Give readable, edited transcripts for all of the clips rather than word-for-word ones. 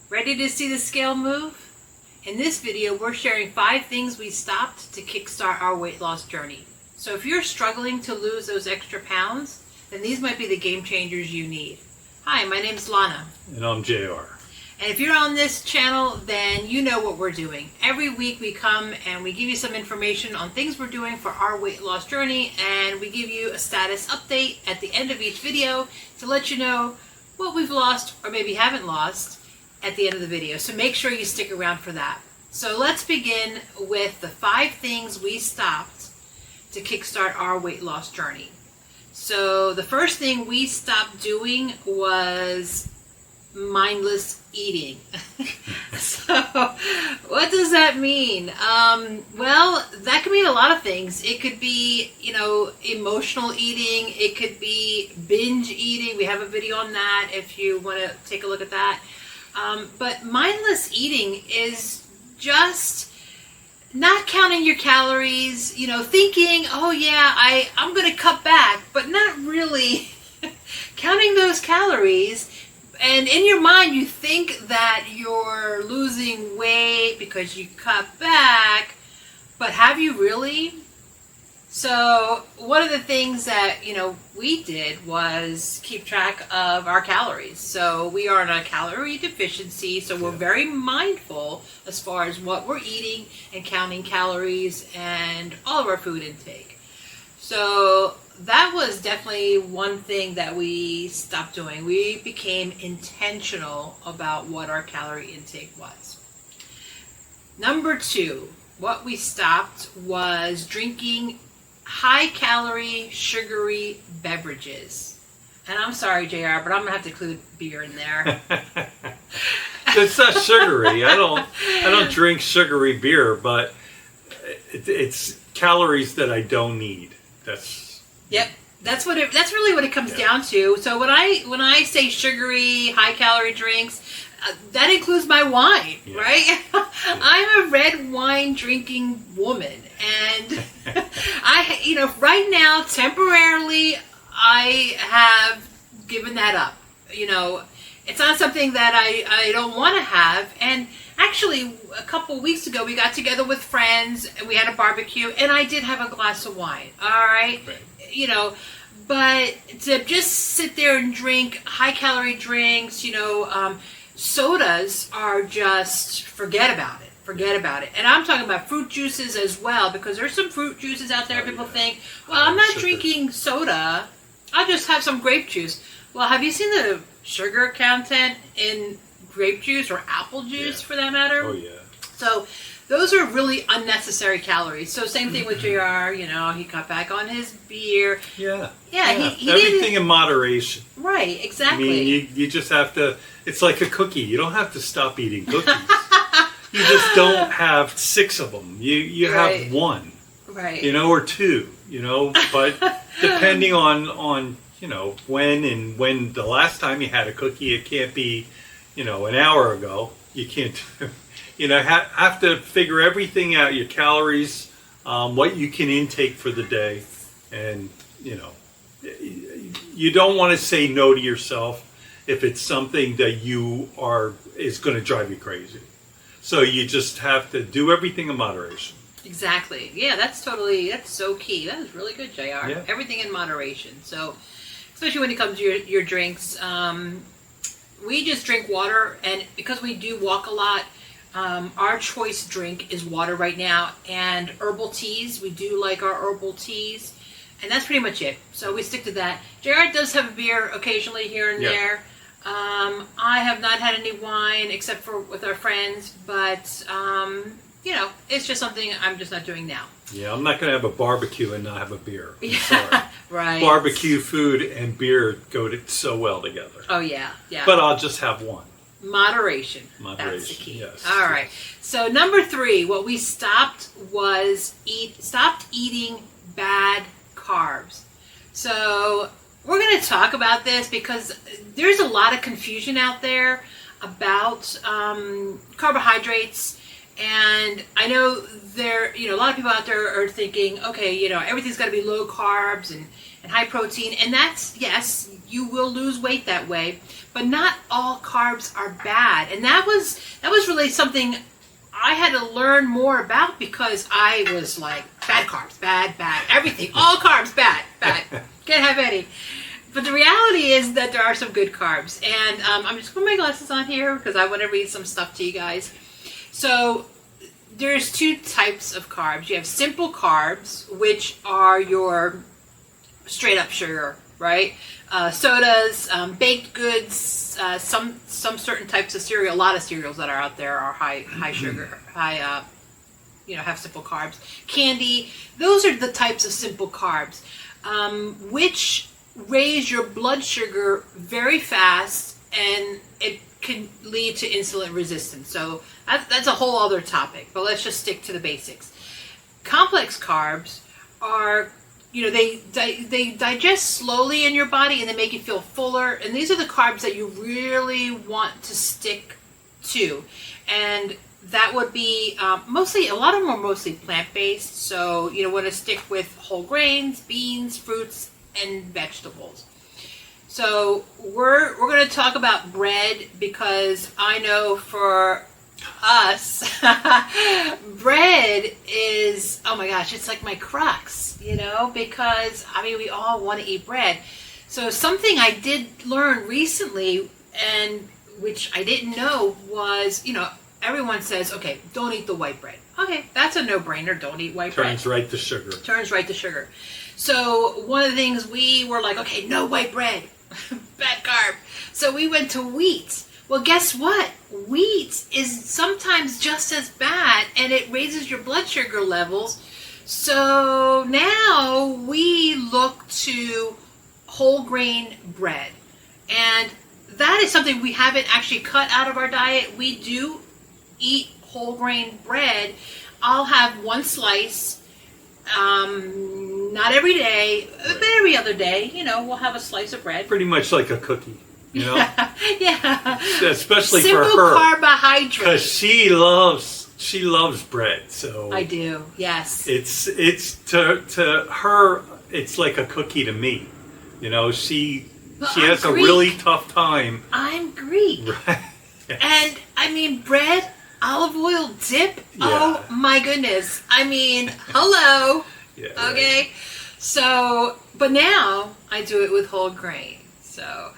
Ready to see the scale move? In this video, we're sharing 5 things we stopped to kickstart our weight loss journey. So if you're struggling to lose those extra pounds, then these might be the game changers you need. Hi, my name's Lana. And I'm JR. And if you're on this channel, then you know what we're doing. Every week we come and we give you some information on things we're doing for our weight loss journey, and we give you a status update at the end of each video to let you know what we've lost or maybe haven't lost at the end of the video. So make sure you stick around for that. So let's begin with the 5 things we stopped to kickstart our weight loss journey. So the first thing we stopped doing was mindless eating. So what does that mean? Well, that could mean a lot of things. It could be, emotional eating. It could be binge eating. We have a video on that if you want to take a look at that. But mindless eating is just not counting your calories, thinking, oh yeah, I'm going to cut back, but not really counting those calories. And in your mind, you think that you're losing weight because you cut back, but have you really? So one of the things that, we did was keep track of our calories. So we are in a calorie deficiency, so we're very mindful as far as what we're eating and counting calories and all of our food intake. So that was definitely one thing that we stopped doing. We became intentional about what our calorie intake was. Number 2, what we stopped was drinking high-calorie, sugary beverages. And I'm sorry, JR, but I'm going to have to include beer in there. It's not sugary. I don't drink sugary beer, but it's calories that I don't need. Yep. That's really what it comes down to. So when I say sugary, high-calorie drinks, that includes my wine, right? I'm a red wine drinking woman, and right now, temporarily, I have given that up. It's not something that I don't want to have. And actually, a couple weeks ago, we got together with friends, and we had a barbecue, and I did have a glass of wine, all right? But to just sit there and drink high-calorie drinks, sodas are just, forget about it. And I'm talking about fruit juices as well, because there's some fruit juices out there. People think, well, I'm not drinking soda, I'll just have some grape juice. Well, have you seen the sugar content in grape juice or apple juice for that matter? Oh, yeah. So those are really unnecessary calories. So same thing with JR, he cut back on his beer. Yeah. He everything in moderation. Right, exactly. I mean, you just have to, it's like a cookie. You don't have to stop eating cookies. You just don't have 6 of them. You have 1. Right. Or 2, but depending on when the last time you had a cookie, it can't be, an hour ago. You can't, have to figure everything out, your calories, what you can intake for the day. And, you don't want to say no to yourself if it's something that is going to drive you crazy. So you just have to do everything in moderation. Exactly. Yeah, that's so key. That is really good, JR. Yeah. Everything in moderation. So, especially when it comes to your drinks, we just drink water, and because we do walk a lot, our choice drink is water right now, and herbal teas. We do like our herbal teas, and that's pretty much it. So we stick to that. JR does have a beer occasionally here and there. I have not had any wine except for with our friends, but it's just something I'm just not doing now. Yeah, I'm not going to have a barbecue and not have a beer. I'm sorry. Right. Barbecue food and beer go so well together. Oh yeah. But I'll just have 1. Moderation. That's the key. Yes. All right. So number 3, what we stopped was stopped eating bad carbs. So we're going to talk about this because there's a lot of confusion out there about carbohydrates, and I know a lot of people out there are thinking, okay, everything's got to be low carbs and and high protein. And that's, yes, you will lose weight that way, but not all carbs are bad. And that was really something I had to learn more about, because I was like, bad carbs, bad, everything, all carbs, bad, can't have any. But the reality is that there are some good carbs. And I'm just putting my glasses on here because I want to read some stuff to you guys. So there's two types of carbs. You have simple carbs, which are your straight up sugar, right? Sodas, baked goods, some certain types of cereal. A lot of cereals that are out there are high sugar, have simple carbs. Candy, those are the types of simple carbs, which raise your blood sugar very fast, and it can lead to insulin resistance. So that's a whole other topic, but let's just stick to the basics. Complex carbs are, they digest slowly in your body, and they make you feel fuller. And these are the carbs that you really want to stick to. And that would be mostly, a lot of them are mostly plant-based. So you want to stick with whole grains, beans, fruits, and vegetables. So we're going to talk about bread, because I know for us, bread is, oh my gosh, it's like my crux, because we all want to eat bread. So something I did learn recently, and which I didn't know, was, everyone says, okay, don't eat the white bread. Okay, that's a no-brainer. Don't eat white bread. Turns right to sugar. Turns right to sugar. So one of the things we were like, okay, no white bread, bad carb. So we went to wheat. Well, guess what? Wheat is sometimes just as bad, and it raises your blood sugar levels. So now we look to whole grain bread. And that is something we haven't actually cut out of our diet. We do eat whole grain bread. I'll have one slice, not every day, but every other day, we'll have a slice of bread. Pretty much like a cookie, Yeah. Especially Simple for her. Carbohydrate. Because she loves bread. So I do, yes. It's to her, it's like a cookie to me. She has a really tough time. I'm Greek. Right. Yes. And bread, olive oil dip. Yeah. Oh my goodness. Hello. Yeah, okay. Right. So, but now I do it with whole grain. So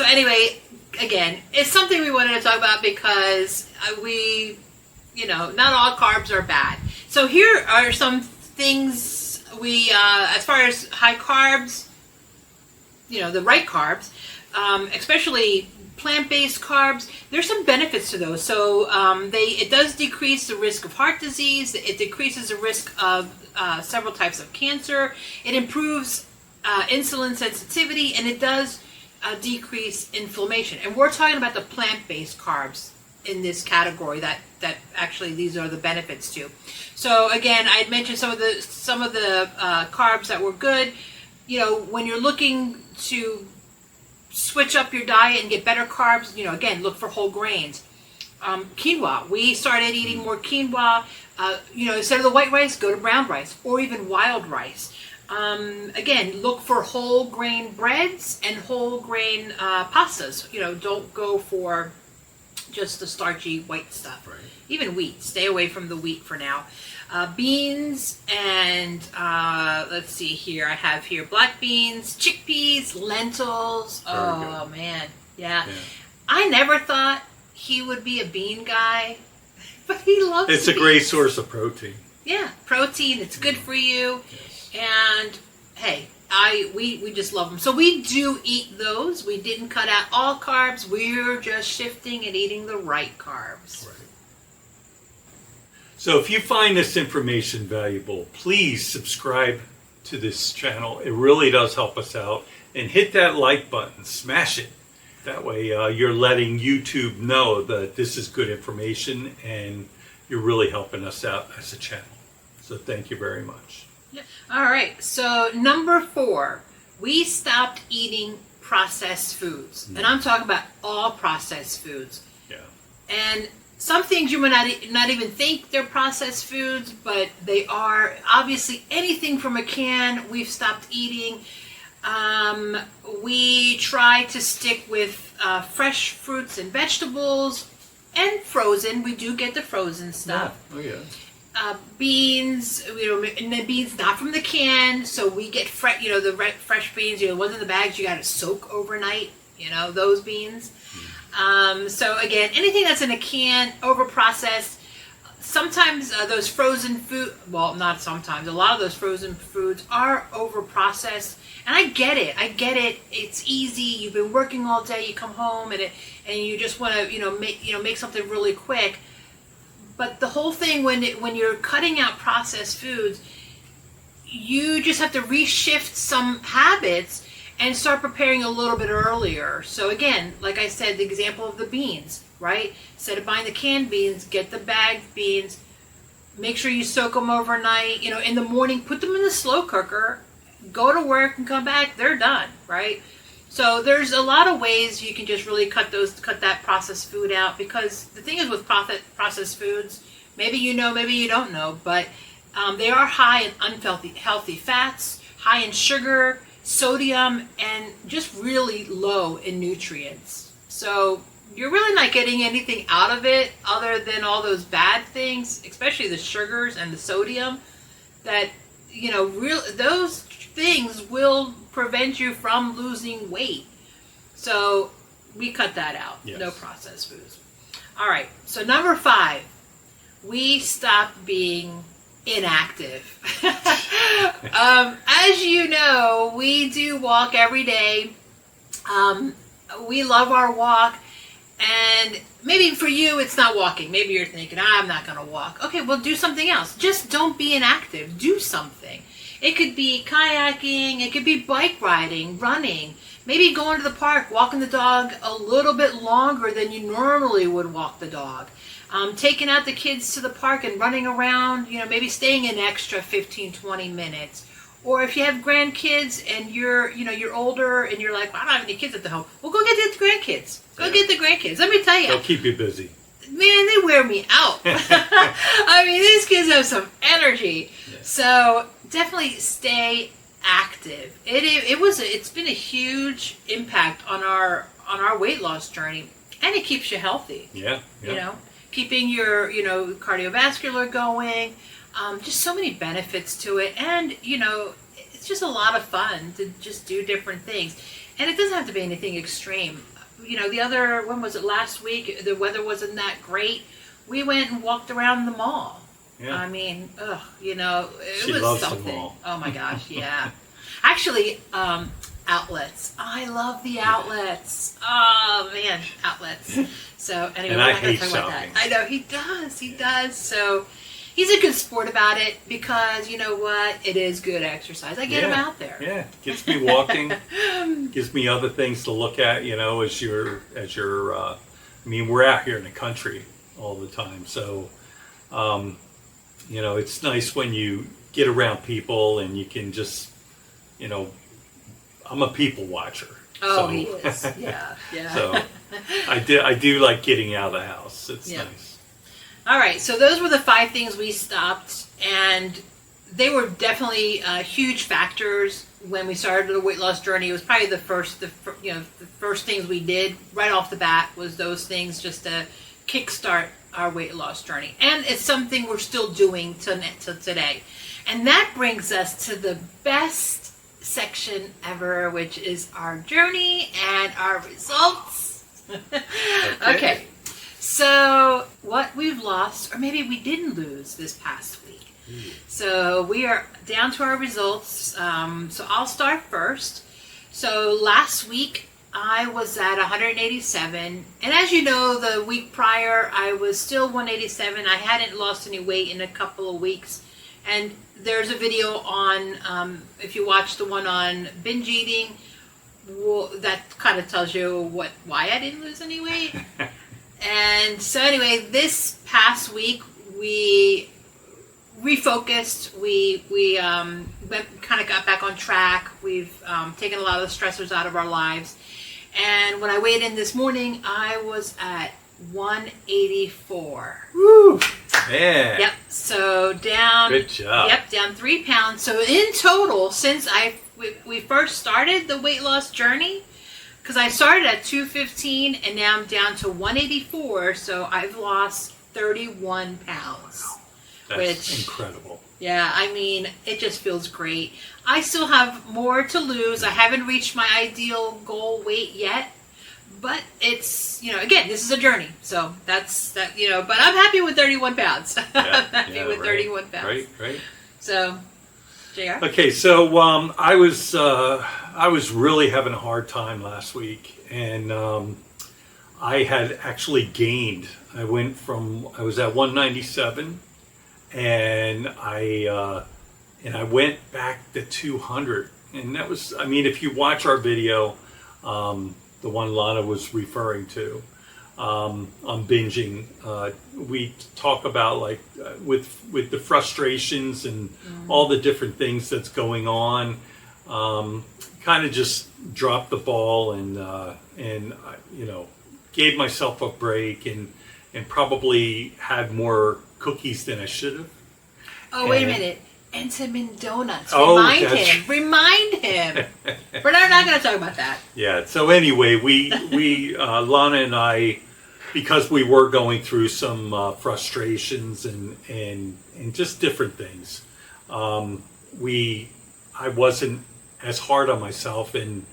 anyway, again, it's something we wanted to talk about, because not all carbs are bad. So here are some things as far as high carbs, the right carbs, especially plant-based carbs, there's some benefits to those. So it does decrease the risk of heart disease. It decreases the risk of several types of cancer. It improves insulin sensitivity, and it does decrease inflammation. And we're talking about the plant-based carbs in this category that actually these are the benefits to. So again, I had mentioned some of the carbs that were good. When you're looking to switch up your diet and get better carbs, again, look for whole grains. Quinoa. We started eating more quinoa. Instead of the white rice, go to brown rice or even wild rice. Again, look for whole grain breads and whole grain pastas. Don't go for just the starchy white stuff. Right. Even wheat. Stay away from the wheat for now. Beans and let's see here. I have here black beans, chickpeas, lentils. Oh man, yeah. I never thought he would be a bean guy, but he loves. It's beans. A great source of protein. Yeah, protein. It's good for you. Yes. And hey, we just love them. So we do eat those. We didn't cut out all carbs. We're just shifting and eating the right carbs. Right. So if you find this information valuable, please subscribe to this channel. It really does help us out. And hit that like button. Smash it. That way you're letting YouTube know that this is good information and you're really helping us out as a channel. So thank you very much. Yeah. All right. So number 4, we stopped eating processed foods. And I'm talking about all processed foods. Yeah. And some things you might not even think they're processed foods, but they are. Obviously, anything from a can, we've stopped eating. We try to stick with fresh fruits and vegetables and frozen. We do get the frozen stuff. Oh, yeah. Beans, and the beans not from the can, so we get fresh, the fresh beans, the ones in the bags you got to soak overnight, those beans. So again, anything that's in a can, over processed. Sometimes those frozen food, well, not sometimes, a lot of those frozen foods are over processed, and I get it. It's easy. You've been working all day. You come home and you just want to make something really quick. But the whole thing when you're cutting out processed foods, you just have to reshift some habits and start preparing a little bit earlier. So again, like I said, the example of the beans, right? Instead of buying the canned beans, get the bagged beans. Make sure you soak them overnight. In the morning, put them in the slow cooker. Go to work and come back. They're done, right? So there's a lot of ways you can just really cut that processed food out, because the thing is with processed foods, maybe maybe you don't know, but they are high in unhealthy fats, high in sugar, sodium, and just really low in nutrients. So you're really not getting anything out of it other than all those bad things, especially the sugars and the sodium, that those things will prevent you from losing weight. So we cut that out. Yes. No processed foods. All right. So number 5, we stopped being inactive. As you know, we do walk every day. We love our walk. And maybe for you, it's not walking. Maybe you're thinking, I'm not going to walk. Okay, well, do something else. Just don't be inactive. Do something. It could be kayaking. It could be bike riding, running. Maybe going to the park, walking the dog a little bit longer than you normally would walk the dog. Taking out the kids to the park and running around, maybe staying an extra 15, 20 minutes. Or if you have grandkids and you're older and you're like, well, I don't have any kids at the home. Well, go get the grandkids. Go get the grandkids. Let me tell you. They'll keep you busy. Man, they wear me out. I mean, these kids have some energy. Yeah. So definitely stay active. It's been a huge impact on our weight loss journey, and it keeps you healthy. Yeah. Keeping your cardiovascular going. Just so many benefits to it, and it's just a lot of fun to just do different things, and it doesn't have to be anything extreme. When was it, last week, the weather wasn't that great. We went and walked around the mall. Yeah. I mean, it was something. The mall. Oh my gosh, yeah. Actually, outlets. I love the outlets. Oh man, outlets. So anyway, and we're I not going hate to talk shopping. about that. I know he does. He does. So he's a good sport about it, because you know what? It is good exercise. I get him out there. Yeah, gets me walking. Gives me other things to look at. As you're. I mean, we're out here in the country all the time, so it's nice when you get around people and you can just, I'm a people watcher. Oh, so. He is. Yeah. So I do like getting out of the house. It's nice. All right, so those were the 5 things we stopped, and they were definitely huge factors when we started the weight loss journey. It was probably the first things we did right off the bat was those things, just to kickstart our weight loss journey, and it's something we're still doing to today. And that brings us to the best section ever, which is our journey and our results. Okay. So what we've lost, or maybe we didn't lose this past week. So we are down to our results. So I'll start first. So last week I was at 187. And as you know, the week prior I was still 187. I hadn't lost any weight in a couple of weeks. And there's a video on, if you watch the one on binge eating, that kind of tells you why I didn't lose any weight. And so anyway, this past week we refocused. We kind of got back on track. We've taken a lot of the stressors out of our lives. And when I weighed in this morning, I was at 184. Woo! Man. Yep. So down. Good job. Yep, down 3 pounds. So in total, since we first started the weight loss journey, because I started at 215 and now I'm down to 184. So I've lost 31 pounds. That's incredible. Yeah, I mean, it just feels great. I still have more to lose. I haven't reached my ideal goal weight yet. But it's, again, this is a journey. So that's that, but I'm happy with 31 pounds. I'm happy with 31 pounds. Right. So, JR? Okay, so I was really having a hard time last week, and I had actually gained. I was at 197, and I went back to 200, and that was, if you watch our video, the one Lana was referring to, on binging, we talk about with the frustrations and all the different things that's going on. Kind of just dropped the ball and gave myself a break and probably had more cookies than I should have. Oh, wait a minute. Entenmann Donuts. Remind him. We're not going to talk about that. Yeah. So anyway, we Lana and I, because we were going through some frustrations and just different things, I wasn't as hard on myself, and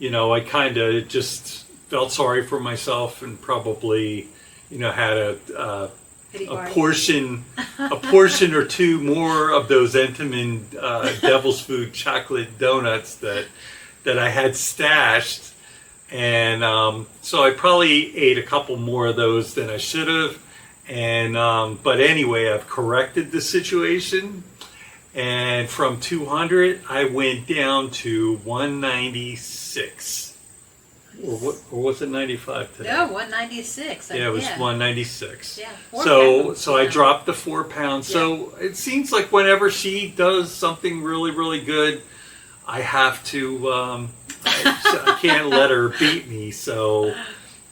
I kind of just felt sorry for myself and probably had a portion or two more of those Entenmann Devil's Food chocolate donuts that I had stashed, and so I probably ate a couple more of those than I should have, and but anyway, I've corrected the situation, and from 200 I went down to 196. Or was it 95 today? No, 196. Yeah, it was 196. Yeah. So I dropped the 4 pounds. Yeah. So it seems like whenever she does something really, really good, I have to, I can't let her beat me. So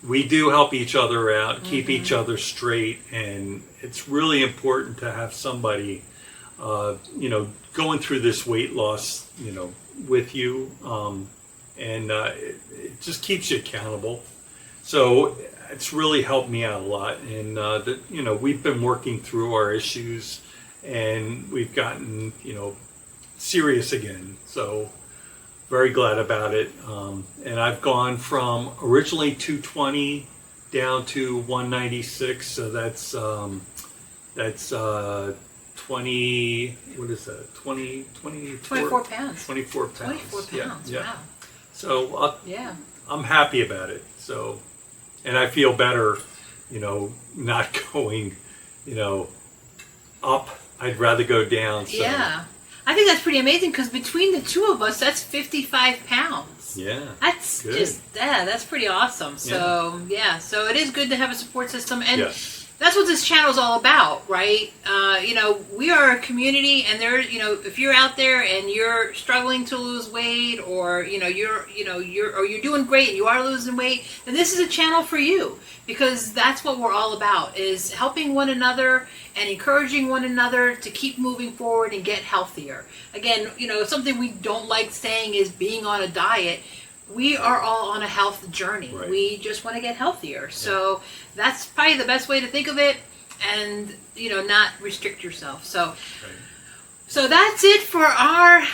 we do help each other out, keep each other straight. And it's really important to have somebody, going through this weight loss, with you. And it just keeps you accountable. So it's really helped me out a lot. And, we've been working through our issues, and we've gotten, serious again. So very glad about it. And I've gone from originally 220 down to 196. So that's 20, what is that? 24 pounds. 24 pounds. 24 pounds, yeah. Wow. So I'm happy about it. So, and I feel better, not going, up. I'd rather go down. So. Yeah. I think that's pretty amazing, because between the two of us, that's 55 pounds. Yeah. That's good. That's pretty awesome. So, so it is good to have a support system. And that's what this channel is all about, right? We are a community, and there, if you're out there and you're struggling to lose weight, or you're doing great and you are losing weight, then this is a channel for you, because that's what we're all about, is helping one another and encouraging one another to keep moving forward and get healthier. Again, something we don't like saying is being on a diet. We are all on a health journey. Right. We just want to get healthier. So that's probably the best way to think of it, and not restrict yourself. So that's it for our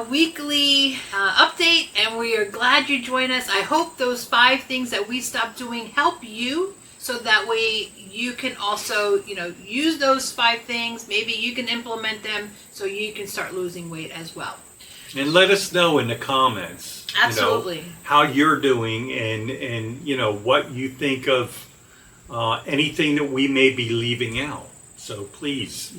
weekly update, and we are glad you joined us. I hope those 5 things that we stopped doing help you, so that way you can also use those 5 things. Maybe you can implement them so you can start losing weight as well. And let us know in the comments. Absolutely. How you're doing, and what you think of anything that we may be leaving out. So please,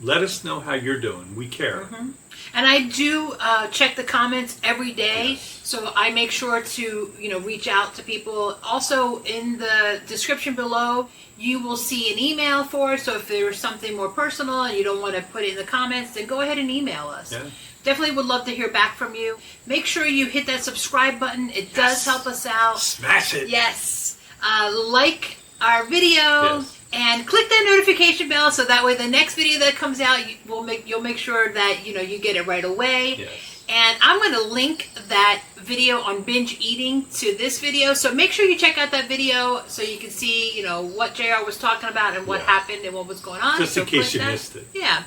let us know how you're doing. We care. Mm-hmm. And I do check the comments every day. Yes. So I make sure to, reach out to people. Also, in the description below, you will see an email for us. So if there's something more personal and you don't want to put it in the comments, then go ahead and email us. Yeah. Definitely would love to hear back from you. Make sure you hit that subscribe button. It does help us out. Smash it. Yes. like our video. Yes. And click that notification bell so that way the next video that comes out, you'll make sure that you get it right away. Yes. And I'm going to link that video on binge eating to this video. So make sure you check out that video so you can see, what JR was talking about and what happened and what was going on. Just in case you that. missed it. Yeah.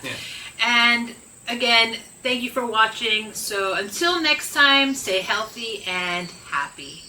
And again, thank you for watching. So until next time, stay healthy and happy.